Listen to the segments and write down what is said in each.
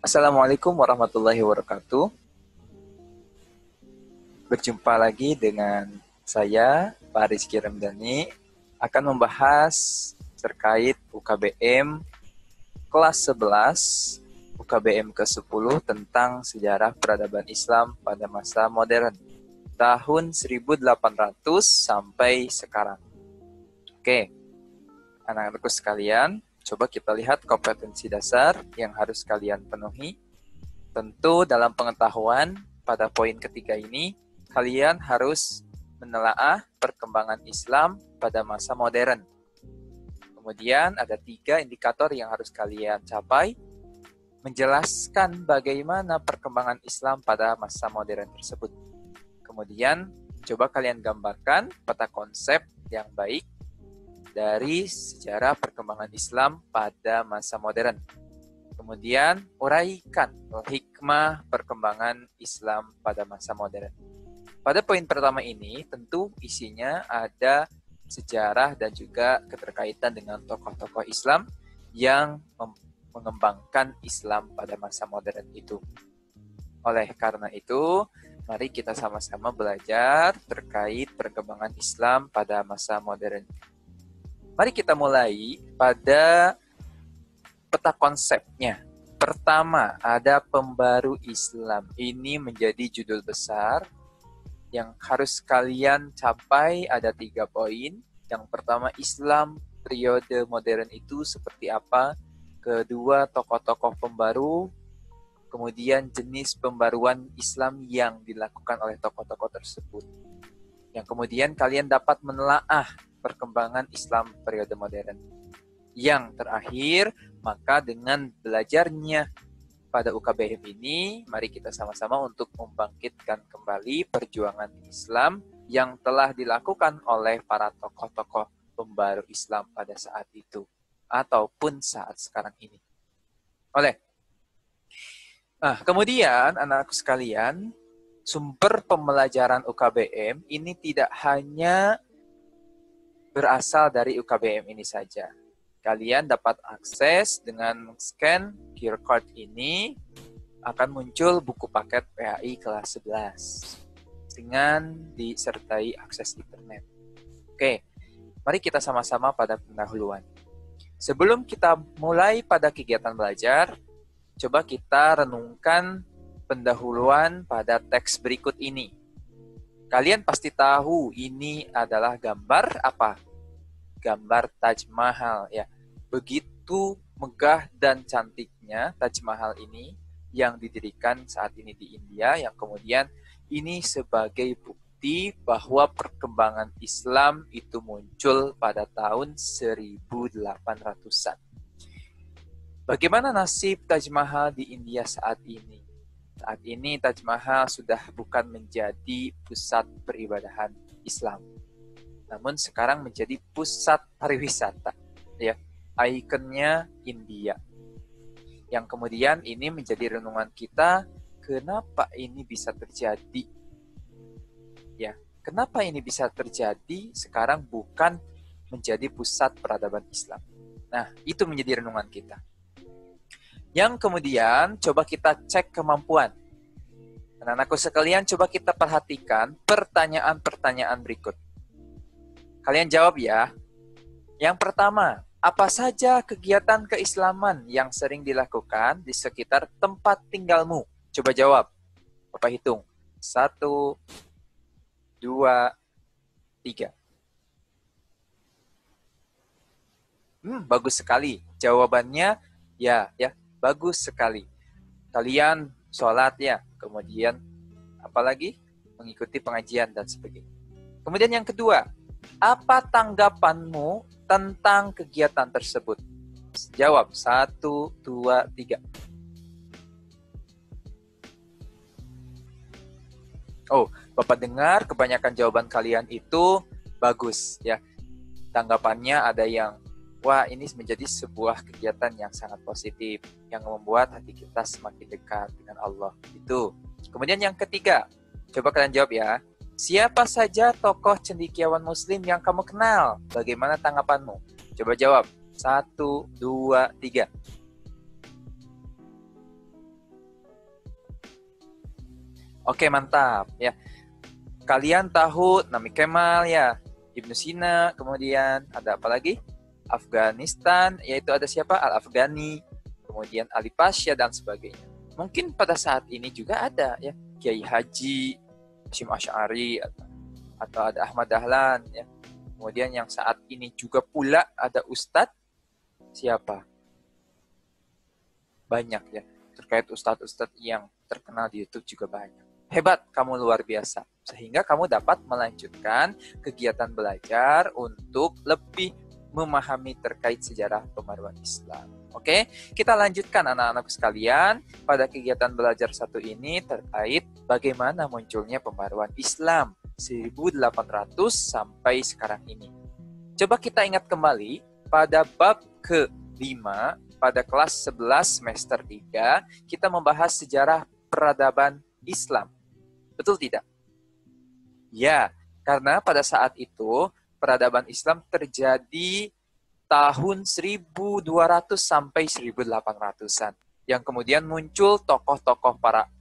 Assalamualaikum warahmatullahi wabarakatuh. Berjumpa lagi dengan saya, Pak Rizky Ramdhani, akan membahas terkait UKBM kelas 11, UKBM ke-10 tentang sejarah peradaban Islam pada masa modern, tahun 1800 sampai sekarang. Oke, anak-anakku sekalian, coba kita lihat kompetensi dasar yang harus kalian penuhi. Tentu dalam pengetahuan pada poin ketiga ini, kalian harus menelaah perkembangan Islam pada masa modern. Kemudian ada 3 indikator yang harus kalian capai, menjelaskan bagaimana perkembangan Islam pada masa modern tersebut. Kemudian, coba kalian gambarkan peta konsep yang baik dari sejarah perkembangan Islam pada masa modern. Kemudian, uraikan hikmah perkembangan Islam pada masa modern. Pada poin pertama ini, tentu isinya ada sejarah dan juga keterkaitan dengan tokoh-tokoh Islam yang mengembangkan Islam pada masa modern itu. Oleh karena itu, mari kita sama-sama belajar terkait perkembangan Islam pada masa modern. Mari kita mulai pada peta konsepnya. Pertama, ada pembaru Islam. Ini menjadi judul besar yang harus kalian capai, ada 3 poin. Yang pertama, Islam periode modern itu seperti apa. Kedua, tokoh-tokoh pembaru. Kemudian jenis pembaruan Islam yang dilakukan oleh tokoh-tokoh tersebut. Yang kemudian kalian dapat menelaah perkembangan Islam periode modern. Yang terakhir, maka dengan belajarnya pada UKBM ini, mari kita sama-sama untuk membangkitkan kembali perjuangan Islam yang telah dilakukan oleh para tokoh-tokoh pembaru Islam pada saat itu, ataupun saat sekarang ini. Kemudian, anak-anakku sekalian, sumber pembelajaran UKBM ini tidak hanya berasal dari UKBM ini saja. Kalian dapat akses dengan scan QR code ini, akan muncul buku paket PAI kelas 11 dengan disertai akses internet. Oke, mari kita sama-sama pada pendahuluan. Sebelum kita mulai pada kegiatan belajar, coba kita renungkan pendahuluan pada teks berikut ini. Kalian pasti tahu ini adalah gambar apa? Gambar Taj Mahal ya. Begitu megah dan cantiknya Taj Mahal ini yang didirikan saat ini di India, yang kemudian ini sebagai bukti bahwa perkembangan Islam itu muncul pada tahun 1800-an. Bagaimana nasib Taj Mahal di India saat ini? Saat ini Taj Mahal sudah bukan menjadi pusat peribadahan Islam, namun sekarang menjadi pusat pariwisata, ya. Ikonnya India. Yang kemudian ini menjadi renungan kita, kenapa ini bisa terjadi? Ya, kenapa ini bisa terjadi sekarang bukan menjadi pusat peradaban Islam? Nah, itu menjadi renungan kita. Yang kemudian coba kita cek kemampuan. Anak-anakku sekalian, coba kita perhatikan pertanyaan-pertanyaan berikut. Kalian jawab ya. Yang pertama, apa saja kegiatan keislaman yang sering dilakukan di sekitar tempat tinggalmu? Coba jawab. Bapak hitung. 1, 2, 3. Bagus sekali. Jawabannya ya, bagus sekali. Kalian sholat ya, kemudian apalagi mengikuti pengajian dan sebagainya. Kemudian yang kedua, apa tanggapanmu tentang kegiatan tersebut? Jawab. 1, 2, 3. Oh, Bapak dengar kebanyakan jawaban kalian itu bagus ya. Tanggapannya ada yang, wah ini menjadi sebuah kegiatan yang sangat positif, yang membuat hati kita semakin dekat dengan Allah. Itu. Kemudian yang ketiga, coba kalian jawab ya. Siapa saja tokoh cendekiawan muslim yang kamu kenal? Bagaimana tanggapanmu? Coba jawab. 1, 2, 3. Oke, mantap ya. Kalian tahu Nabi Kemal ya, Ibnu Sina, kemudian ada apa lagi? Afghanistan, yaitu ada siapa? Al-Afghani, kemudian Ali Pasha dan sebagainya. Mungkin pada saat ini juga ada ya, Kiai Haji, Hashim Asy'ari, atau ada Ahmad Dahlan ya. Kemudian yang saat ini juga pula ada Ustadz siapa? Banyak ya. Terkait ustadz-ustadz yang terkenal di YouTube juga banyak. Hebat, kamu luar biasa. Sehingga kamu dapat melanjutkan kegiatan belajar untuk lebih memahami terkait sejarah pembaruan Islam. Oke, kita lanjutkan anak-anakku sekalian pada kegiatan belajar satu ini terkait bagaimana munculnya pembaruan Islam 1800 sampai sekarang ini. Coba kita ingat kembali pada bab ke-5 pada kelas 11 semester 3 kita membahas sejarah peradaban Islam. Betul tidak? Ya, karena pada saat itu peradaban Islam terjadi tahun 1200 sampai 1800-an. Yang kemudian muncul tokoh-tokoh para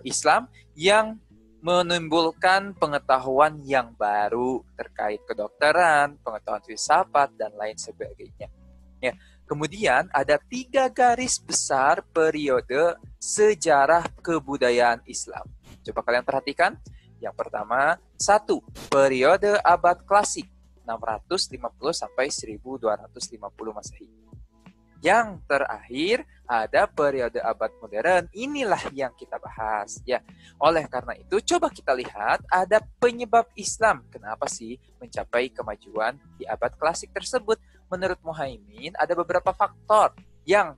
Islam yang menimbulkan pengetahuan yang baru terkait kedokteran, pengetahuan filsafat, dan lain sebagainya. Ya, kemudian ada 3 garis besar periode sejarah kebudayaan Islam. Coba kalian perhatikan. Yang pertama, 1. Periode abad klasik 650 sampai 1250 Masehi. Yang terakhir ada periode abad modern. Inilah yang kita bahas ya. Oleh karena itu coba kita lihat ada penyebab Islam kenapa sih mencapai kemajuan di abad klasik tersebut. Menurut Muhaimin ada beberapa faktor yang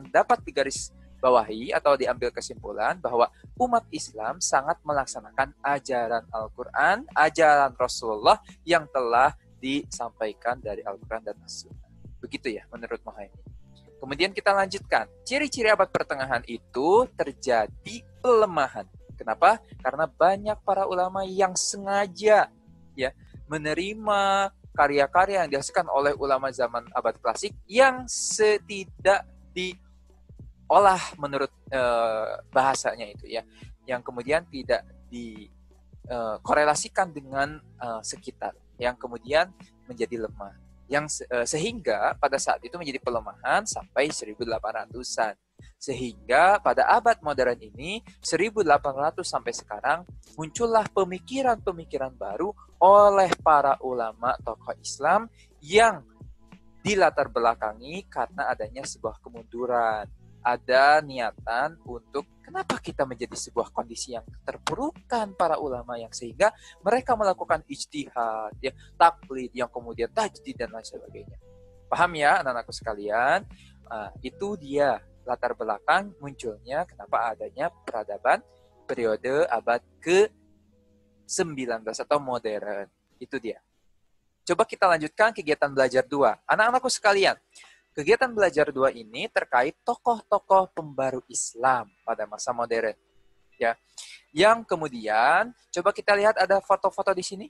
dapat digaris bawahi atau diambil kesimpulan bahwa umat Islam sangat melaksanakan ajaran Al-Quran, ajaran Rasulullah yang telah disampaikan dari Al-Quran dan As-Sunnah. Begitu ya menurut Muhaimin. Kemudian kita lanjutkan. Ciri-ciri abad pertengahan itu terjadi pelemahan. Kenapa? Karena banyak para ulama yang sengaja ya menerima karya-karya yang dihasilkan oleh ulama zaman abad klasik yang tidak diolah menurut bahasanya itu ya, yang kemudian tidak dikorelasikan dengan sekitar, yang kemudian menjadi lemah. Yang sehingga pada saat itu menjadi pelemahan sampai 1800-an. Sehingga pada abad modern ini 1800 sampai sekarang muncullah pemikiran-pemikiran baru oleh para ulama tokoh Islam yang dilatar belakangi karena adanya sebuah kemunduran. Ada niatan untuk kenapa kita menjadi sebuah kondisi yang terpurukan para ulama yang sehingga mereka melakukan ijtihad, ya, taklid, yang kemudian tajdid dan lain sebagainya. Paham ya anak-anakku sekalian? Itu dia latar belakang munculnya kenapa adanya peradaban periode abad ke-19 atau modern. Itu dia. Coba kita lanjutkan kegiatan belajar 2. Anak-anakku sekalian, kegiatan belajar 2 ini terkait tokoh-tokoh pembaru Islam pada masa modern. Ya. Yang kemudian, coba kita lihat ada foto-foto di sini.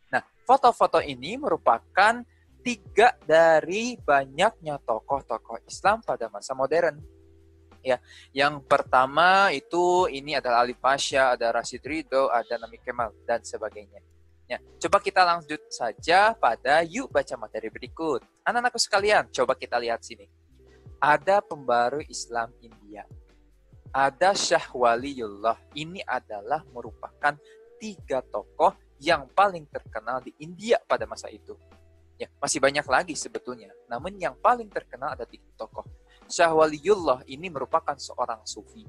Nah, foto-foto ini merupakan 3 dari banyaknya tokoh-tokoh Islam pada masa modern. Ya, yang pertama itu ini adalah Ali Pasha, ada Rashid Ridho, ada Nabi Kemal dan sebagainya. Ya, coba kita lanjut saja pada yuk baca materi berikut. Anak-anakku sekalian, coba kita lihat sini. Ada pembaru Islam India. Ada Syah Waliullah. Ini adalah merupakan 3 tokoh yang paling terkenal di India pada masa itu. Ya, masih banyak lagi sebetulnya. Namun yang paling terkenal ada 3 tokoh. Syah Waliullah ini merupakan seorang sufi.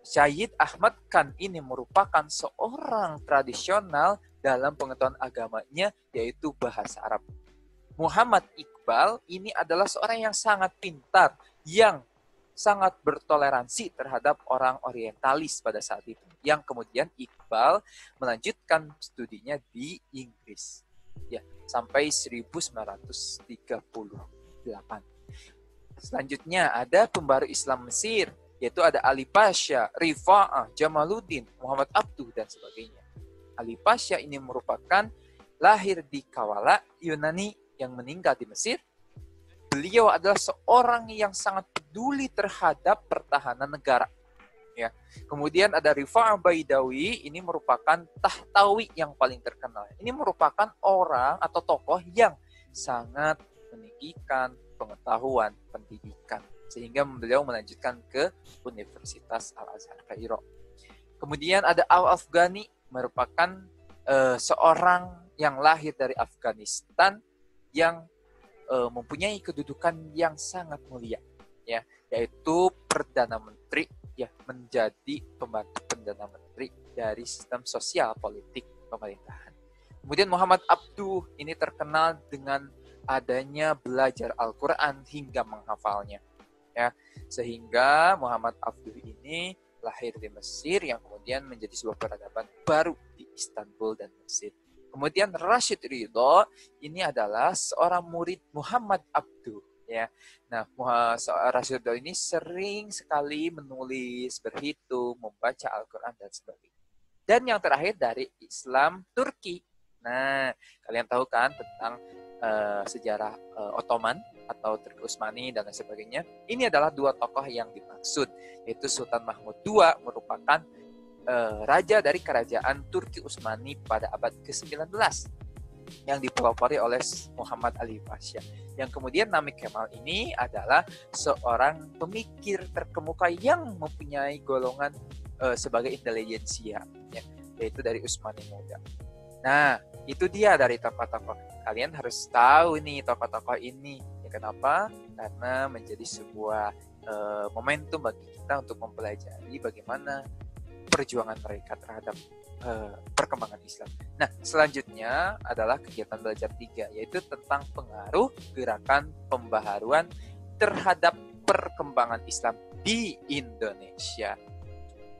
Syed Ahmad Khan ini merupakan seorang tradisional dalam pengetahuan agamanya, yaitu bahasa Arab. Muhammad Iqbal ini adalah seorang yang sangat pintar, yang sangat bertoleransi terhadap orang orientalis pada saat itu. Yang kemudian Iqbal melanjutkan studinya di Inggris, ya, sampai 1938. Selanjutnya ada pembaru Islam Mesir, yaitu ada Ali Pasha, Rifa'ah, Jamaluddin, Muhammad Abduh, dan sebagainya. Ali Pasha ini merupakan lahir di Kawala, Yunani, yang meninggal di Mesir. Beliau adalah seorang yang sangat peduli terhadap pertahanan negara. Ya. Kemudian ada Rifa'ah Baidawi, ini merupakan Tahtawi yang paling terkenal. Ini merupakan orang atau tokoh yang sangat meninggikan pengetahuan pendidikan, sehingga beliau melanjutkan ke Universitas Al-Azhar Kairo. Kemudian ada Al-Afghani, merupakan seorang yang lahir dari Afghanistan yang mempunyai kedudukan yang sangat mulia, ya, yaitu Perdana Menteri, ya, menjadi pembantu Perdana Menteri dari sistem sosial politik pemerintahan. Kemudian Muhammad Abduh, ini terkenal dengan adanya belajar Al-Quran hingga menghafalnya, ya, sehingga Muhammad Abduh ini lahir di Mesir yang kemudian menjadi sebuah peradaban baru di Istanbul dan Mesir. Kemudian Rashid Ridho, ini adalah seorang murid Muhammad Abduh, ya. Nah, Rashid Ridho ini sering sekali menulis, berhitung, membaca Al-Quran dan sebagainya. Dan yang terakhir dari Islam Turki. Nah, kalian tahu kan tentang sejarah Ottoman atau Turki Utsmani dan lain sebagainya. Ini adalah dua tokoh yang dimaksud, yaitu Sultan Mahmud II merupakan raja dari kerajaan Turki Utsmani pada abad ke-19 yang dipelopori oleh Muhammad Ali Pasha. Yang kemudian Namik Kemal ini adalah seorang pemikir terkemuka yang mempunyai golongan sebagai intelijensia, ya, yaitu dari Utsmani muda. Nah, itu dia dari tokoh-tokoh. Kalian harus tahu nih tokoh-tokoh ini. Ya, kenapa? Karena menjadi sebuah momentum bagi kita untuk mempelajari bagaimana perjuangan mereka terhadap perkembangan Islam. Nah, selanjutnya adalah kegiatan belajar 3, yaitu tentang pengaruh gerakan pembaharuan terhadap perkembangan Islam di Indonesia.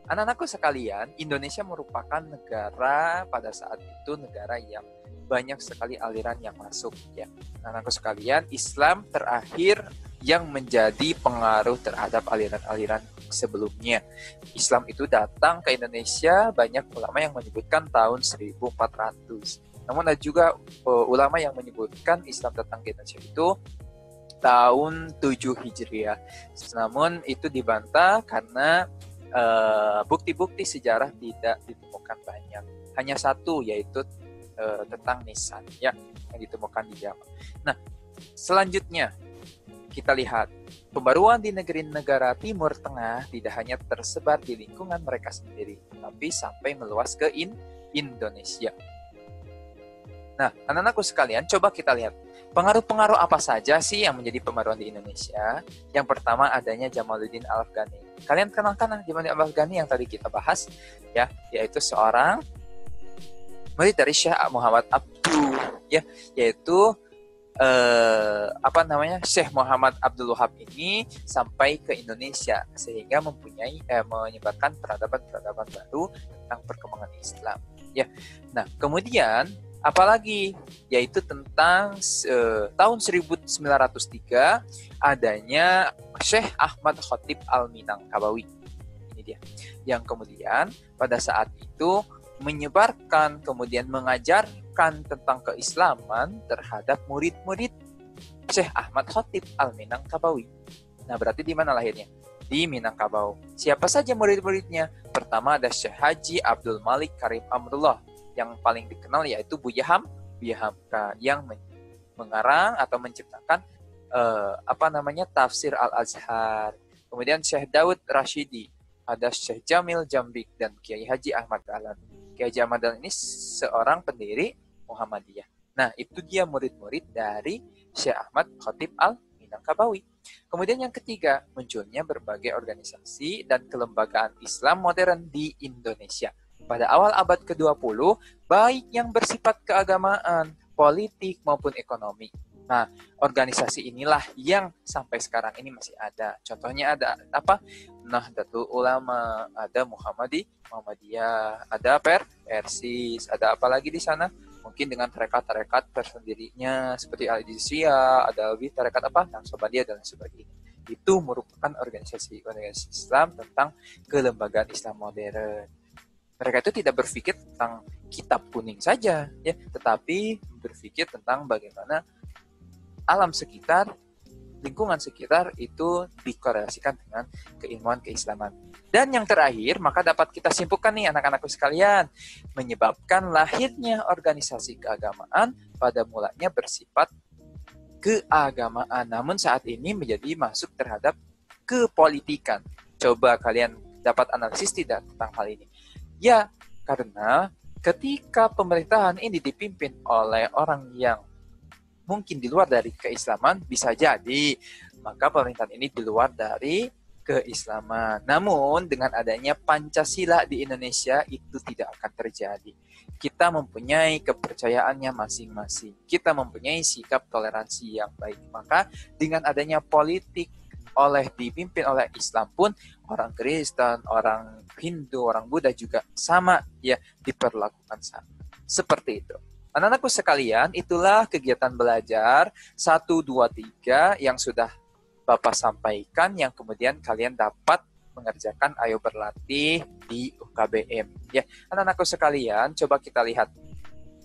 Anak-anakku sekalian, Indonesia merupakan negara pada saat itu negara yang banyak sekali aliran yang masuk, ya. Anak-anakku sekalian, Islam terakhir yang menjadi pengaruh terhadap aliran-aliran sebelumnya. Islam itu datang ke Indonesia, banyak ulama yang menyebutkan tahun 1400. Namun ada juga ulama yang menyebutkan Islam datang ke Indonesia itu tahun 7 Hijriah. Namun itu dibantah karena bukti-bukti sejarah tidak ditemukan banyak. Hanya satu, yaitu tentang Nisan, ya, yang ditemukan di Jawa. Nah, selanjutnya kita lihat pembaruan di negeri-negara Timur Tengah tidak hanya tersebar di lingkungan mereka sendiri, tapi sampai meluas ke Indonesia. Nah, anak-anakku sekalian, coba kita lihat pengaruh-pengaruh apa saja sih yang menjadi pembaruan di Indonesia. Yang pertama adanya Jamaluddin Al-Afghani. Kalian kenalkan Jamaluddin Al-Afghani yang tadi kita bahas, ya, yaitu seorang murid dari Syekh Muhammad Abduh, ya, yaitu Syekh Muhammad Abdul Wahab ini sampai ke Indonesia sehingga menyebarkan peradaban-peradaban baru tentang perkembangan Islam, ya. Nah, kemudian apalagi, yaitu tentang tahun 1903 adanya Syekh Ahmad Khatib Al-Minangkabawi. Ini dia. Yang kemudian pada saat itu menyebarkan, kemudian mengajarkan tentang keislaman terhadap murid-murid Syekh Ahmad Khatib Al-Minangkabawi. Nah, berarti di mana lahirnya? Di Minangkabau. Siapa saja murid-muridnya? Pertama ada Syekh Haji Abdul Malik Karim Amrullah. Yang paling dikenal yaitu Buya Hamka yang mengarang atau menciptakan tafsir Al-Azhar. Kemudian Syekh Daud Rashidi, ada Syekh Jamil Jambik dan Kiai Haji Ahmad Dahlan. Kiai Haji Ahmad Dahlan ini seorang pendiri Muhammadiyah. Nah, itu dia murid-murid dari Syekh Ahmad Khatib Al-Minangkabawi. Kemudian yang ketiga, munculnya berbagai organisasi dan kelembagaan Islam modern di Indonesia. Pada awal abad ke-20, baik yang bersifat keagamaan, politik, maupun ekonomi. Nah, organisasi inilah yang sampai sekarang ini masih ada. Contohnya ada apa? Nahdlatul Ulama, ada Muhammadiyah, ada Persis, ada apa lagi di sana? Mungkin dengan tarekat-tarekat tersendirinya seperti Al-Jizriyah, ada lebih tarekat apa? Naqsabandiyah dan sebagainya. Itu merupakan organisasi Islam tentang kelembagaan Islam modern. Mereka itu tidak berpikir tentang kitab kuning saja, ya, tetapi berpikir tentang bagaimana alam sekitar lingkungan sekitar itu dikorelasikan dengan keilmuan keislaman. Dan yang terakhir, maka dapat kita simpulkan nih anak-anakku sekalian, menyebabkan lahirnya organisasi keagamaan pada mulanya bersifat keagamaan, namun saat ini menjadi masuk terhadap kepolitikan. Coba kalian dapat analisis tidak tentang hal ini? Ya, karena ketika pemerintahan ini dipimpin oleh orang yang mungkin di luar dari keislaman, bisa jadi maka pemerintahan ini di luar dari keislaman. Namun dengan adanya Pancasila di Indonesia itu tidak akan terjadi. Kita mempunyai kepercayaannya masing-masing. Kita mempunyai sikap toleransi yang baik. Maka dengan adanya politik dipimpin oleh Islam pun, orang Kristen, orang Hindu, orang Buddha juga sama ya diperlakukan sama. Seperti itu. Anak-anakku sekalian, itulah kegiatan belajar 1, 2, 3 yang sudah Bapak sampaikan, yang kemudian kalian dapat mengerjakan Ayo Berlatih di UKBM. Ya, anak-anakku sekalian, coba kita lihat.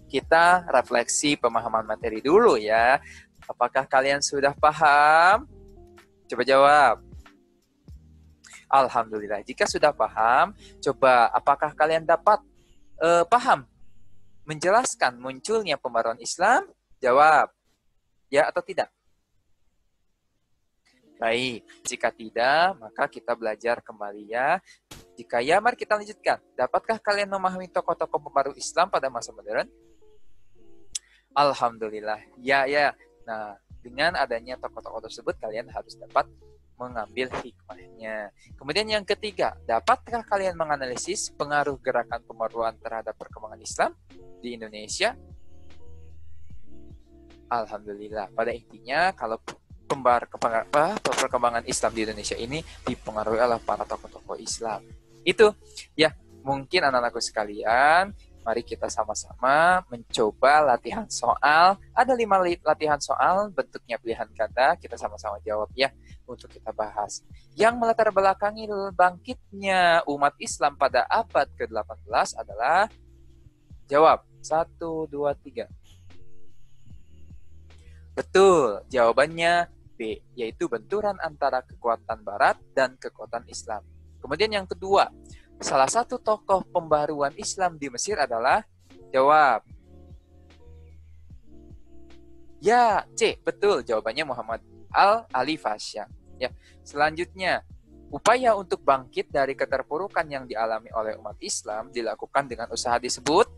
Kita refleksi pemahaman materi dulu ya. Apakah kalian sudah paham? Coba jawab. Alhamdulillah. Jika sudah paham, coba apakah kalian dapat paham menjelaskan munculnya pembaruan Islam? Jawab. Ya atau tidak? Baik, jika tidak, maka kita belajar kembali ya. Jika ya, mari kita lanjutkan. Dapatkah kalian memahami tokoh-tokoh pembaru Islam pada masa modern? Alhamdulillah. Ya. Nah, dengan adanya tokoh-tokoh tersebut, kalian harus dapat mengambil hikmahnya. Kemudian yang ketiga, dapatkah kalian menganalisis pengaruh gerakan pembaruan terhadap perkembangan Islam di Indonesia? Alhamdulillah. Pada intinya, kalau perkembangan Islam di Indonesia ini dipengaruhi oleh para tokoh-tokoh Islam. Itu ya, mungkin anak-anakku sekalian, mari kita sama-sama mencoba latihan soal. Ada 5 latihan soal, bentuknya pilihan kata, kita sama-sama jawab ya untuk kita bahas. Yang melatar belakangi bangkitnya umat Islam pada abad ke-18 adalah, jawab 1, 2, 3. Betul, jawabannya B, yaitu benturan antara kekuatan Barat dan kekuatan Islam. Kemudian yang kedua, salah satu tokoh pembaruan Islam di Mesir adalah, jawab. Ya, C, betul, jawabannya Muhammad Al-Ali Fasya. Ya, selanjutnya, upaya untuk bangkit dari keterpurukan yang dialami oleh umat Islam dilakukan dengan usaha disebut.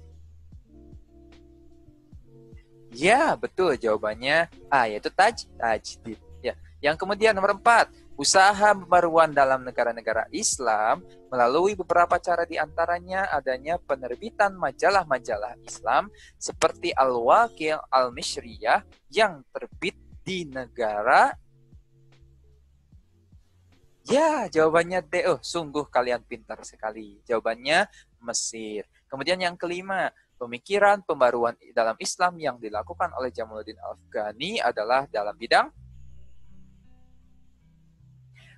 Ya, betul, jawabannya A, yaitu tajdid. Ya. Yang kemudian nomor 4, usaha pembaruan dalam negara-negara Islam melalui beberapa cara, diantaranya adanya penerbitan majalah-majalah Islam seperti Al-Waqi' Al-Mishriyah yang terbit di negara. Ya, jawabannya D. Oh, sungguh kalian pintar sekali. Jawabannya Mesir. Kemudian yang kelima, pemikiran pembaruan dalam Islam yang dilakukan oleh Jamaluddin Afghani adalah dalam bidang.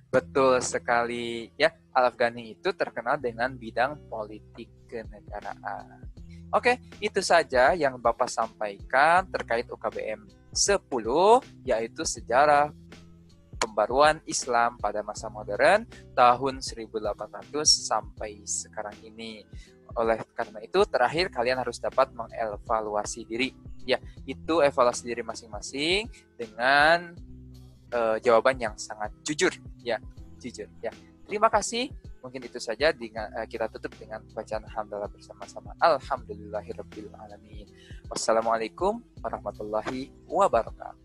Betul sekali ya, Al-Afghani itu terkenal dengan bidang politik kenegaraan. Oke, itu saja yang Bapak sampaikan terkait UKBM 10, yaitu sejarah pembaruan Islam pada masa modern tahun 1800 sampai sekarang ini. Oleh karena itu, terakhir kalian harus dapat mengevaluasi diri. Ya, itu evaluasi diri masing-masing dengan jawaban yang sangat jujur. Ya, jujur. Ya, terima kasih. Mungkin itu saja. Kita tutup dengan bacaan hamdalah bersama-sama. Alhamdulillahirabbil alamin. Wassalamualaikum warahmatullahi wabarakatuh.